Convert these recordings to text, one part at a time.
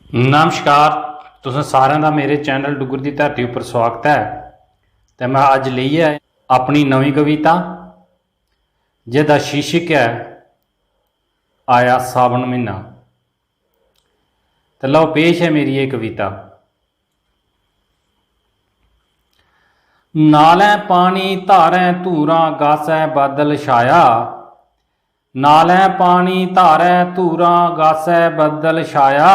नमस्कार। तुसें सारें दा मेरे चैनल डुग्गर दी धरती उप्पर स्वागत है। तो मैं अज लेइयै अपनी नवीं कविता जिहदा शीर्षक है आया सावन महीना। तो लो पेश है मेरी ये कविता। नालें पानी धारें धूरां गासै बादल छाया, नालें पानी धारें धूरां गासै बदल छाया,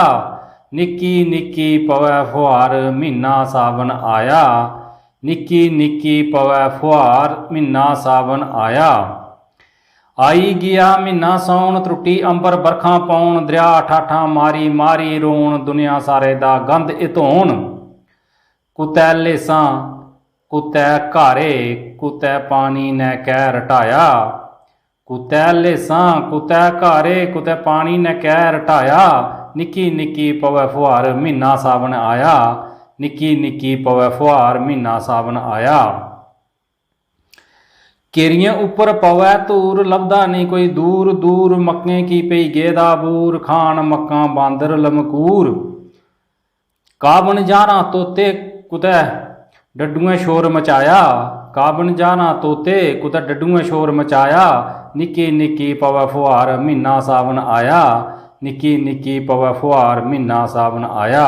निक्की निक्की पवै फुहार महीना सावन आया, निक्की निक्की पवै फुहार महीना सावन आया। आई गया महीना सौन त्रुटी अंबर बरखा पौन, दरिया ठाठां मारी मारी रोन, दुनिया सारे दा गंद इधोन। कुतै लेसां कुतै घारे कुतै पानी ने कह रटाया, कुतै लेसां कुतै घारे कुतै पानी ने कह रटाया, निक्की निक्की पवै फुहार महीना सावन आया, निक्की निक्की पवै फुहार महीना सावन आया। केरियां उपर पवै धूर लभदा नहीं कोई दूर दूर, मक्कें की पई गेदा बूर, खान मक्कां बांदर लमकूर। काबन जाना तोते कुतै डड्डुएं शोर मचाया, काबन जाना तोते कुतै डड्डुएं शोर मचाया, निक्की निक्की पवै फुहार महीना सावन आया, निक्की निक्की पवै फुहार महीना सावन आया।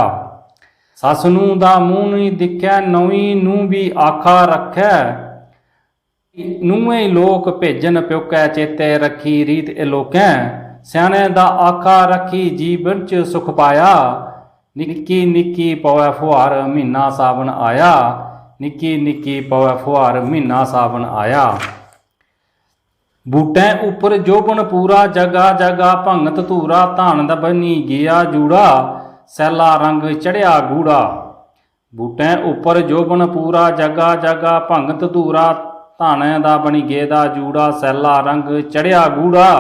सस नूं दा मूंह नहीं दिखै नौवीं नूं भी आखा रखै, नूहें लोक भेजन प्योकै चेते रखी रीत एलोकें, स्याणे दा आखा रखी जीवन च सुख पाया, निक्की निक्की पवै फुहार महीना सावन आया, निक्की निक्की पवै फुहार महीना सावन आया। बूटें उपर जोबन पूरा जगा जगा भंगत धूरा, धान दा बनी गया जूड़ा सैला रंग चढ़िया गूड़ा। बूटें उपर जोबन पूरा जगा जगा भंगत धूरा, धाने दा बनी गेदा जूड़ा सैला रंग चढ़िया गूड़ा।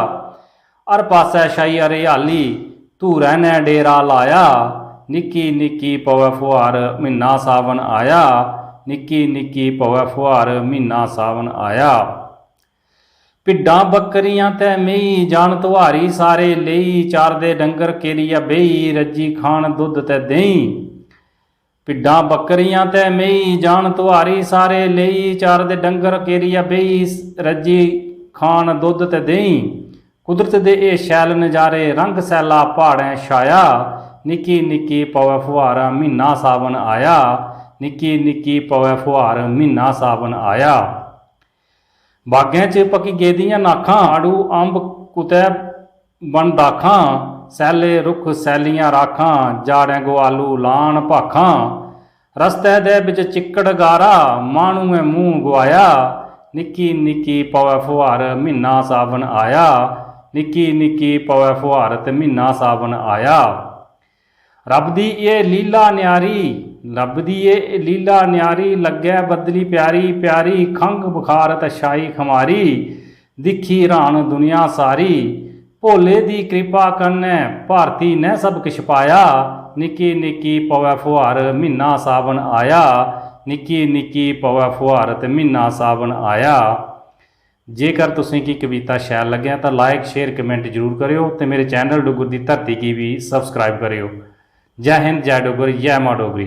हर पासै छाई हरियाली धूरै ने डेरा लाया, निक्की निक्की पवै फुहार महीना सावन आया, निक्की निक्की पवै फुहार महीना सावन आया। भिड्डां बकरियां ते मेही जान तुहारी सारे लेई, चारदे डंगर केरिया बेही रज्जी खान दुध ते देई। भिड्डां बकरियां ते मेही जान तुहारी सारे लेई, चारदे डंगर केरिया बेही रज्जी खान दुध ते देई। कुदरत दे एह शैल नज़ारे रंग सैला प्हाड़ें छाया, निक्की निक्की पवै फुहार महीना सावन आया, निक्की निक्की पवै फुहार महीना सावन आया। बागें च पकी गेदियां नाखां अड़ू अंब कुतै बन दाखां, सैले रुख सैलियां राखां जाड़ें गोआलू लान भाखां। रस्ते दे बिच चिक्कड़ गारा माह्नुएं मूंह गवाया, निक्की निक्की पवै फुहार महीना सावन आया, निक्की निक्की पवै फुहार ते महीना सावन आया। रब दी एह लीला न्यारी रब दी एह लीला न्यारी, लग्गै बदली प्यारी प्यारी, खंघ बुखार ते छाई खमारी, दिखी हैरान दुनिया सारी। भोले दी कृपा कन्नै भारती ने सब किश पाया, निक्की निक्की पवै फुहार महीना सावन आया, निक्की निक्की पवै फुहार ते महीना सावन आया। जेकर तुसें की कविता शैल लग्गै तो लाइक शेयर कमेंट जरूर करियो, तो मेरे चैनल डुग्गर दी धरती की भी सबसक्राइब करियो। जय हिंद जय डुग्गर जय मां डोगरी।